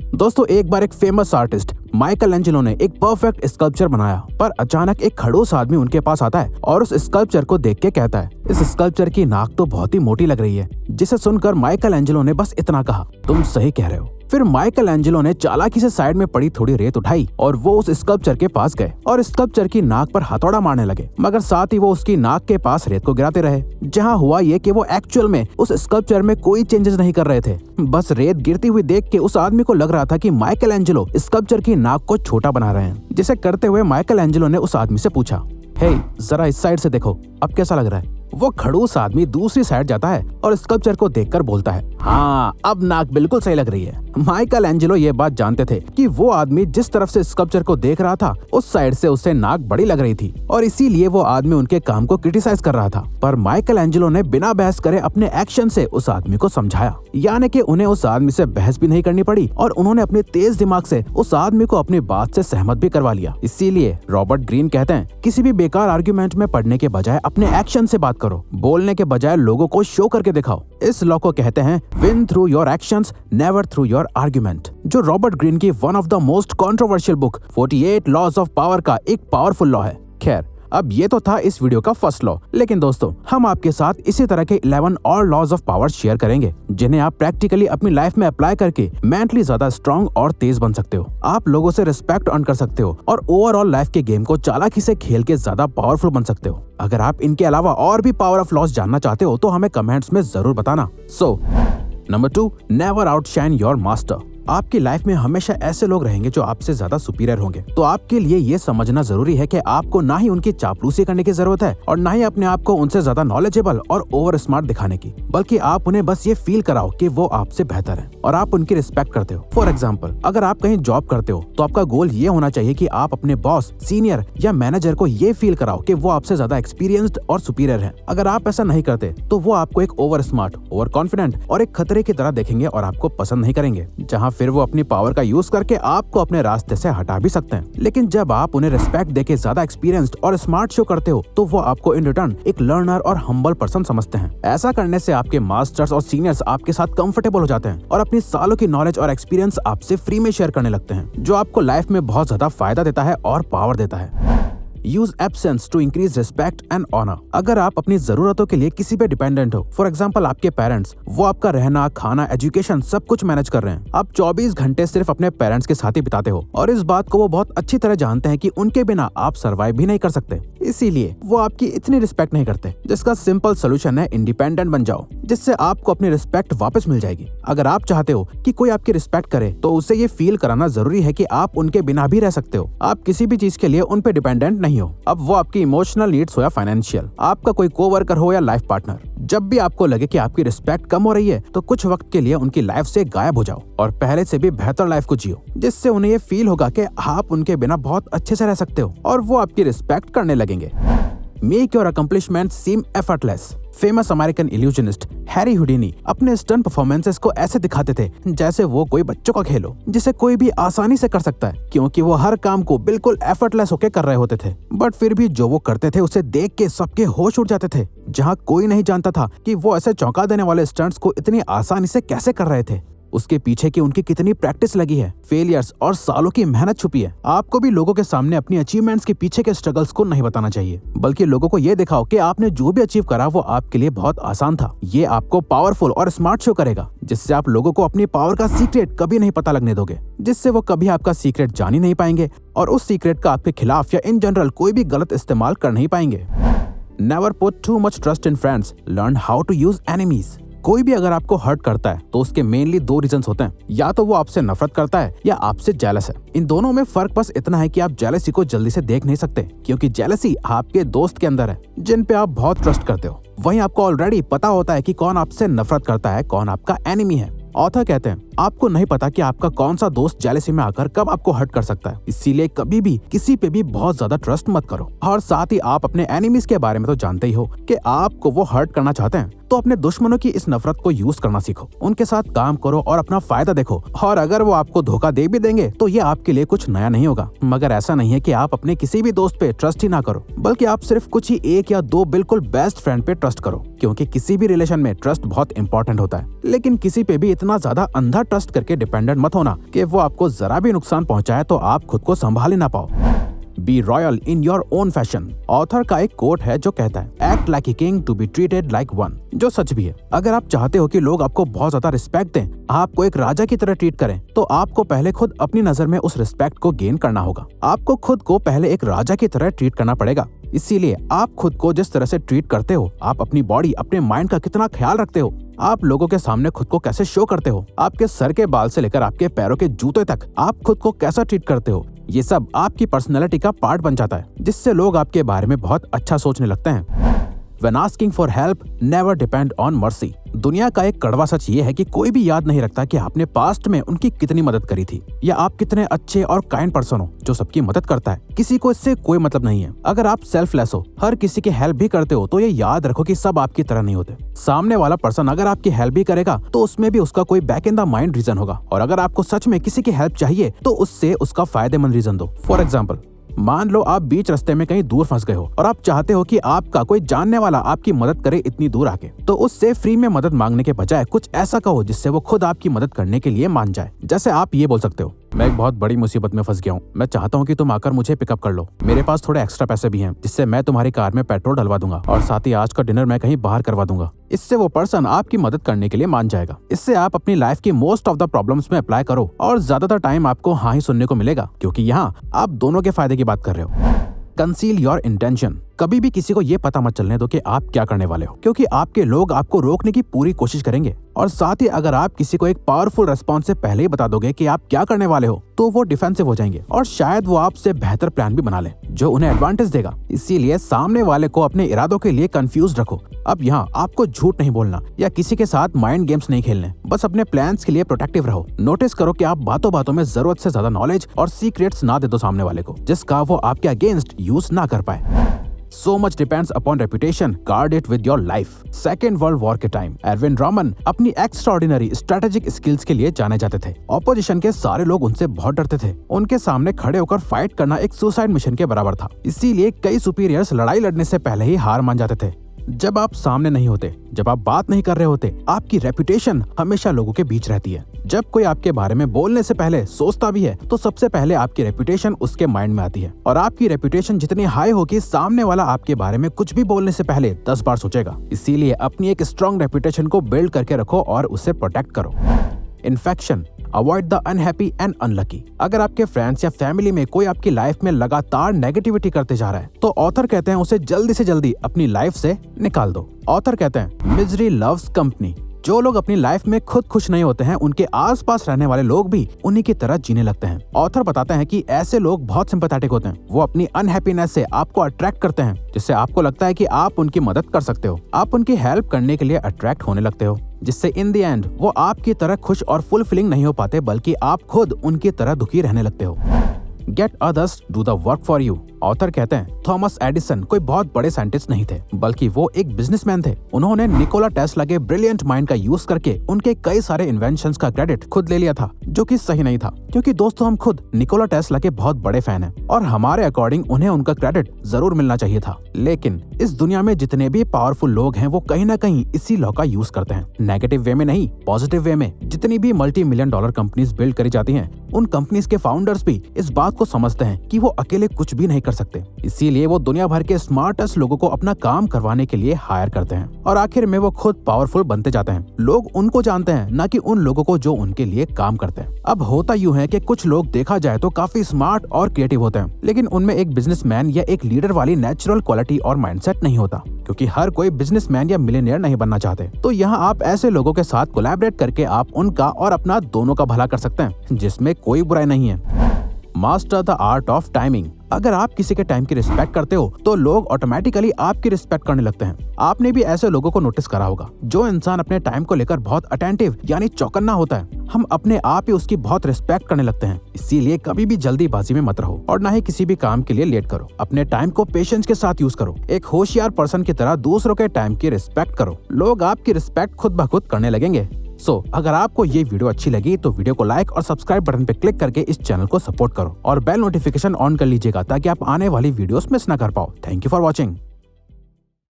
दोस्तों, एक बार एक फेमस आर्टिस्ट माइकल एंजेलो ने एक परफेक्ट स्कल्पचर बनाया, पर अचानक एक खड़ूस आदमी उनके पास आता है और उस स्कल्पचर को देख के कहता है, इस स्कल्पचर की नाक तो बहुत ही मोटी लग रही है। जिसे सुनकर माइकल एंजेलो ने बस इतना कहा, तुम सही कह रहे हो। फिर माइकल एंजेलो ने चालाकी से साइड में पड़ी थोड़ी रेत उठाई और वो उस स्कल्पचर के पास गए और स्कल्पचर की नाक पर हथौड़ा मारने लगे, मगर साथ ही वो उसकी नाक के पास रेत को गिराते रहे। जहां हुआ ये कि वो एक्चुअल में उस स्कल्पचर में कोई चेंजेस नहीं कर रहे थे, बस रेत गिरती हुई देख के उस आदमी को लग रहा था कि माइकल एंजेलो स्कल्पचर की नाक को छोटा बना रहे हैं। जिसे करते हुए माइकल एंजेलो ने उस आदमी से पूछा, हे, जरा इस साइड से देखो, अब कैसा लग रहा है? वो खड़ूस आदमी दूसरी साइड जाता है और स्कल्पचर को देखकर बोलता है, हाँ, अब नाक बिल्कुल सही लग रही है। माइकल एंजेलो ये बात जानते थे कि वो आदमी जिस तरफ से स्कल्पचर को देख रहा था, उस साइड से उससे नाक बड़ी लग रही थी और इसीलिए वो आदमी उनके काम को क्रिटिसाइज कर रहा था। पर माइकल एंजेलो ने बिना बहस करे अपने एक्शन से उस आदमी को समझाया, यानी कि उन्हें उस आदमी से बहस भी नहीं करनी पड़ी और उन्होंने अपने तेज दिमाग से उस आदमी को अपनी बात से सहमत भी करवा लिया। इसीलिए रॉबर्ट ग्रीन कहते हैं, किसी भी बेकार आर्ग्यूमेंट में पढ़ने के बजाय अपने एक्शन से बात करो, बोलने के बजाय लोगों को शो करके दिखाओ। इस लॉ को कहते हैं win through your actions, never through your argument, जो रॉबर्ट ग्रीन की one of the most controversial book 48 laws of power का एक पावरफुल लॉ है। खैर, अब ये तो था इस वीडियो का फर्स्ट लॉ, लेकिन दोस्तों हम आपके साथ इसी तरह के 11 और लॉज ऑफ पावर शेयर करेंगे, जिन्हें आप प्रैक्टिकली अपनी लाइफ में अप्लाई करके मेंटली ज्यादा स्ट्रांग और तेज बन सकते हो। आप लोगों से रिस्पेक्ट अर्न कर सकते हो और ओवरऑल लाइफ के गेम को चालाकी से खेल के ज्यादा पावरफुल बन सकते हो। अगर आप इनके अलावा और भी पावर ऑफ लॉज जानना चाहते हो तो हमें कमेंट्स में जरूर बताना। So number 2, never outshine your master. आपकी लाइफ में हमेशा ऐसे लोग रहेंगे जो आपसे ज्यादा सुपीरियर होंगे, तो आपके लिए ये समझना जरूरी है कि आपको ना ही उनकी चापलूसी करने की जरूरत है और ना ही अपने आप को उनसे ज्यादा नॉलेजेबल और ओवर स्मार्ट दिखाने की, बल्कि आप उन्हें बस ये फील कराओ कि वो आपसे बेहतर है और आप उनकी रिस्पेक्ट करते हो। फॉर एग्जाम्पल, अगर आप कहीं जॉब करते हो तो आपका गोल ये होना चाहिए कि आप अपने बॉस, सीनियर या मैनेजर को ये फील कराओ कि वो आपसे ज्यादा एक्सपीरियंस्ड और सुपीरियर है। अगर आप ऐसा नहीं करते तो वो आपको एक ओवर स्मार्ट, ओवर कॉन्फिडेंट और एक खतरे की तरह देखेंगे और आपको पसंद नहीं करेंगे, जहाँ फिर वो अपनी पावर का यूज करके आपको अपने रास्ते से हटा भी सकते हैं। लेकिन जब आप उन्हें रिस्पेक्ट देके ज्यादा एक्सपीरियंस्ड और स्मार्ट शो करते हो तो वो आपको इन रिटर्न एक लर्नर और हम्बल पर्सन समझते हैं। ऐसा करने से आपके मास्टर्स और सीनियर्स आपके साथ कंफर्टेबल हो जाते हैं और अपनी सालों की नॉलेज और एक्सपीरियंस आपसे फ्री में शेयर करने लगते हैं, जो आपको लाइफ में बहुत ज्यादा फायदा देता है और पावर देता है। Use absence to increase respect and honour. अगर आप अपनी जरूरतों के लिए किसी पे डिपेंडेंट हो, फॉर एग्जांपल आपके पेरेंट्स, वो आपका रहना, खाना, एजुकेशन सब कुछ मैनेज कर रहे हैं। आप 24 घंटे सिर्फ अपने पेरेंट्स के साथ ही बिताते हो और इस बात को वो बहुत अच्छी तरह जानते हैं कि उनके बिना आप सर्वाइव भी नहीं कर सकते, इसीलिए वो आपकी इतनी रिस्पेक्ट नहीं करते। जिसका सिंपल सोल्यूशन है इंडिपेंडेंट बन जाओ, जिससे आपको अपनी रिस्पेक्ट वापस मिल जाएगी। अगर आप चाहते हो कि कोई आपकी रिस्पेक्ट करे तो उसे ये फील कराना जरूरी है कि आप उनके बिना भी रह सकते हो। आप किसी भी चीज के लिए उन पे डिपेंडेंट नहीं हो, अब वो आपकी इमोशनल नीड्स हो या फाइनेंशियल, आपका कोई कोवर्कर हो या लाइफ पार्टनर। जब भी आपको लगे कि आपकी रिस्पेक्ट कम हो रही है तो कुछ वक्त के लिए उनकी लाइफ से गायब हो जाओ और पहले से भी बेहतर लाइफ को जियो, जिससे उन्हें ये फील होगा कि आप उनके बिना बहुत अच्छे से रह सकते हो और वो आपकी रिस्पेक्ट करने लगेंगे। Make your accomplishment seem effortless. Famous American illusionist Harry Houdini अपने स्टंट परफॉर्मेंसेस को ऐसे दिखाते थे जैसे वो कोई बच्चों का खेल हो, जिसे कोई भी आसानी से कर सकता है, क्योंकि वो हर काम को बिल्कुल एफर्टलेस होके कर रहे होते थे। बट फिर भी जो वो करते थे उसे देख के सबके होश उड़ जाते थे, जहाँ कोई नहीं जानता था कि वो ऐसे चौंका देने वाले स्टंट्स को इतनी आसानी से कैसे कर रहे थे। उसके पीछे की उनकी कितनी प्रैक्टिस लगी है, फेलियर्स और सालों की मेहनत छुपी है। आपको भी लोगों के सामने अपनी अचीवमेंट्स के पीछे के स्ट्रगल्स को नहीं बताना चाहिए, बल्कि लोगों को ये दिखाओ कि आपने जो भी अचीव करा वो आपके लिए बहुत आसान था। ये आपको पावरफुल और स्मार्ट शो करेगा, जिससे आप लोगों को अपनी पावर का सीक्रेट कभी नहीं पता लगने दोगे, जिससे वो कभी आपका सीक्रेट जान ही नहीं पाएंगे और उस सीक्रेट का आपके खिलाफ या इन जनरल कोई भी गलत इस्तेमाल कर नहीं पाएंगे। Never put too much trust in friends, learn how to use enemies. कोई भी अगर आपको हर्ट करता है तो उसके मेनली 2 रीजंस होते हैं, या तो वो आपसे नफरत करता है या आपसे जेलस है। इन दोनों में फर्क बस इतना है कि आप जेलसी को जल्दी से देख नहीं सकते, क्योंकि जेलसी आपके दोस्त के अंदर है जिन पे आप बहुत ट्रस्ट करते हो। वहीं आपको ऑलरेडी पता होता है कि कौन आपसे नफरत करता है, कौन आपका एनिमी है। ऑथर कहते हैं, आपको नहीं पता कि आपका कौन सा दोस्त जेलसी में आकर कब आपको हर्ट कर सकता है, इसीलिए कभी भी किसी पे भी बहुत ज्यादा ट्रस्ट मत करो। और साथ ही आप अपने एनिमीज के बारे में तो जानते ही हो कि आपको वो हर्ट करना चाहते हैं, तो अपने दुश्मनों की इस नफरत को यूज करना सीखो, उनके साथ काम करो और अपना फायदा देखो। और अगर वो आपको धोखा दे भी देंगे तो ये आपके लिए कुछ नया नहीं होगा। मगर ऐसा नहीं है कि आप अपने किसी भी दोस्त पे ट्रस्ट ही ना करो, बल्कि आप सिर्फ कुछ ही 1 या 2 बिल्कुल बेस्ट फ्रेंड पे ट्रस्ट करो, क्योंकि किसी भी रिलेशन में ट्रस्ट बहुत इंपॉर्टेंट होता है। लेकिन किसी पे भी इतना ज्यादा अंधा ट्रस्ट करके डिपेंडेंट मत होना कि वो आपको जरा भी नुकसान पहुंचाए तो आप खुद को संभाल ही ना पाओ। Be royal in your own fashion. Author का एक कोट है जो कहता है act like a king to be treated like one, जो सच भी है। अगर आप चाहते हो कि लोग आपको बहुत ज्यादा रिस्पेक्ट दें, आपको एक राजा की तरह ट्रीट करें, तो आपको पहले खुद अपनी नजर में उस रिस्पेक्ट को गेन करना होगा। आपको खुद को पहले एक राजा की तरह ट्रीट करना पड़ेगा। इसीलिए आप खुद को जिस तरह से ट्रीट करते हो, आप अपनी बॉडी, अपने माइंड का कितना ख्याल रखते हो, आप लोगों के सामने खुद को कैसे शो करते हो, आपके सर के बाल से लेकर आपके पैरों के जूते तक आप खुद को कैसा ट्रीट करते हो, ये सब आपकी पर्सनैलिटी का पार्ट बन जाता है, जिससे लोग आपके बारे में बहुत अच्छा सोचने लगते हैं। When asking for help, never depend on mercy। दुनिया का एक कड़वा सच ये है कि कोई भी याद नहीं रखता कि आपने पास्ट में उनकी कितनी मदद करी थी, या आप कितने अच्छे और काइंड पर्सन हो जो सबकी मदद करता है। किसी को इससे कोई मतलब नहीं है। अगर आप सेल्फलेस हो, हर किसी की हेल्प भी करते हो, तो ये याद रखो कि सब आपकी तरह नहीं होते। सामने वाला पर्सन अगर आपकी हेल्प भी करेगा तो उसमें भी उसका कोई back in the mind reason होगा, और अगर आपको सच में किसी की हेल्प चाहिए तो उससे उसका फायदेमंद रीजन दो। फॉर एग्जाम्पल, मान लो आप बीच रास्ते में कहीं दूर फंस गए हो और आप चाहते हो कि आपका कोई जानने वाला आपकी मदद करे इतनी दूर आके, तो उससे फ्री में मदद मांगने के बजाय कुछ ऐसा कहो जिससे वो खुद आपकी मदद करने के लिए मान जाए। जैसे आप ये बोल सकते हो, मैं एक बहुत बड़ी मुसीबत में फंस गया हूँ, मैं चाहता हूँ कि तुम आकर मुझे पिकअप कर लो। मेरे पास थोड़े एक्स्ट्रा पैसे भी हैं, जिससे मैं तुम्हारी कार में पेट्रोल डलवा दूंगा, और साथ ही आज का डिनर मैं कहीं बाहर करवा दूंगा। इससे वो पर्सन आपकी मदद करने के लिए मान जाएगा। इससे आप अपनी लाइफ की मोस्ट ऑफ द प्रॉब्लम्स में अप्लाई करो, और ज्यादातर टाइम आपको हाँ ही सुनने को मिलेगा, क्योंकि यहाँ आप दोनों के फायदे की बात कर रहे हो। Conceal your intention. कभी भी किसी को ये पता मत चलने दो कि आप क्या करने वाले हो, क्योंकि आपके लोग आपको रोकने की पूरी कोशिश करेंगे। और साथ ही अगर आप किसी को एक पावरफुल रेस्पॉन्स से पहले ही बता दोगे कि आप क्या करने वाले हो, तो वो डिफेंसिव हो जाएंगे और शायद वो आपसे बेहतर प्लान भी बना ले जो उन्हें एडवांटेज देगा। इसीलिए सामने वाले को अपने इरादों के लिए कंफ्यूज रखो। अब यहाँ आपको झूठ नहीं बोलना या किसी के साथ माइंड गेम्स नहीं खेलने, बस अपने प्लान्स के लिए प्रोटेक्टिव रहो। नोटिस करो कि आप बातों बातों में जरूरत से ज्यादा नॉलेज और सीक्रेट्स ना दे दो सामने वाले को, जिसका वो आपके अगेंस्ट यूज ना कर पाए। So much depends upon reputation. Guard it with your life. Second world war के टाइम एरविन रॉमन अपनी एक्स्ट्राऑर्डिनरी स्ट्रेटेजिक स्किल्स के लिए जाने जाते थे। ऑपोजिशन के सारे लोग उनसे बहुत डरते थे। उनके सामने खड़े होकर फाइट करना एक सुसाइड मिशन के बराबर था। इसीलिए कई सुपीरियर्स लड़ाई लड़ने से पहले ही हार मान जाते थे। जब आप सामने नहीं होते, जब आप बात नहीं कर रहे होते, आपकी रेपुटेशन हमेशा लोगों के बीच रहती है। जब कोई आपके बारे में बोलने से पहले सोचता भी है, तो सबसे पहले आपकी रेपुटेशन उसके माइंड में आती है। और आपकी रेपुटेशन जितनी हाई होगी, सामने वाला आपके बारे में कुछ भी बोलने से पहले 10 बार सोचेगा। इसीलिए अपनी एक स्ट्रॉन्ग रेपुटेशन को बिल्ड करके रखो और उसे प्रोटेक्ट करो। Infection. Avoid the unhappy and unlucky. अगर आपके फ्रेंड्स या फैमिली में कोई आपकी लाइफ में लगातार नेगेटिविटी करते जा रहा है, तो ऑथर कहते हैं उसे जल्दी से जल्दी अपनी लाइफ से निकाल दो। ऑथर कहते हैं मिजरी लव्स कंपनी। जो लोग अपनी लाइफ में खुद खुश नहीं होते हैं, उनके आसपास रहने वाले लोग भी उन्हीं की तरह जीने लगते हैं। ऑथर बताते हैं कि ऐसे लोग बहुत सिंपैथेटिक होते हैं। वो अपनी अनहैप्पीनेस से आपको अट्रैक्ट करते हैं, जिससे आपको लगता है कि आप उनकी मदद कर सकते हो। आप उनकी हेल्प करने के लिए अट्रैक्ट होने लगते हो, जिससे इन द एंड वो आपकी तरह खुश और फुलफिलिंग नहीं हो पाते, बल्कि आप खुद उनकी तरह दुखी रहने लगते हो। Get others do the work for you. Author कहते हैं थॉमस एडिसन कोई बहुत बड़े साइंटिस्ट नहीं थे, बल्कि वो एक बिजनेसमैन थे। उन्होंने निकोला टेस्ला के ब्रिलियंट माइंड का यूज करके उनके कई सारे इन्वेंशंस का क्रेडिट खुद ले लिया था, जो कि सही नहीं था। क्योंकि दोस्तों, हम खुद निकोला टेस्ला के बहुत बड़े फैन हैं और हमारे अकॉर्डिंग उन्हें उनका क्रेडिट जरूर मिलना चाहिए था। लेकिन इस दुनिया में जितने भी पावरफुल लोग हैं, वो कहीं ना कहीं इसी लॉ का यूज करते हैं। नेगेटिव वे में नहीं, पॉजिटिव वे में। जितनी भी $multi-million कंपनीज बिल्ड करी जाती हैं, उन कंपनीज के फाउंडर्स भी इस बात को समझते हैं कि वो अकेले कुछ भी नहीं कर सकते। इसीलिए वो दुनिया भर के स्मार्टेस्ट लोगों को अपना काम करवाने के लिए हायर करते हैं, और आखिर में वो खुद पावरफुल बनते जाते हैं। लोग उनको जानते हैं, ना कि उन लोगों को जो उनके लिए काम करते हैं। अब होता यूं है कि कुछ लोग देखा जाए तो काफी स्मार्ट और क्रिएटिव होते हैं, लेकिन उनमें एक बिजनेसमैन या एक लीडर वाली नेचुरल क्वालिटी और माइंडसेट नहीं होता, क्योंकि हर कोई बिजनेसमैन या मिलियनेयर नहीं बनना चाहते। तो यहाँ आप ऐसे लोगों के साथ कोलैबोरेट करके आप उनका और अपना दोनों का भला कर सकते हैं, जिसमें कोई बुराई नहीं है। Master the art of timing. अगर आप किसी के टाइम की रिस्पेक्ट करते हो, तो लोग ऑटोमेटिकली आपकी रिस्पेक्ट करने लगते हैं। आपने भी ऐसे लोगों को नोटिस करा होगा। जो इंसान अपने टाइम को लेकर बहुत अटेंटिव यानी चौकन्ना होता है, हम अपने आप ही उसकी बहुत रिस्पेक्ट करने लगते हैं। इसीलिए कभी भी जल्दीबाजी में मत रहो और ना ही किसी भी काम के लिए लेट करो। अपने टाइम को पेशेंस के साथ यूज करो। एक होशियार पर्सन की तरह दूसरों के टाइम की रिस्पेक्ट करो। लोग आपकी रिस्पेक्ट खुद ब खुद करने लगेंगे। अगर आपको ये वीडियो अच्छी लगी तो वीडियो को लाइक और सब्सक्राइब बटन पे क्लिक करके इस चैनल को सपोर्ट करो और बेल नोटिफिकेशन ऑन कर लीजिएगा, ताकि आप आने वाली वीडियोस मिस ना कर पाओ। Thank you for watching.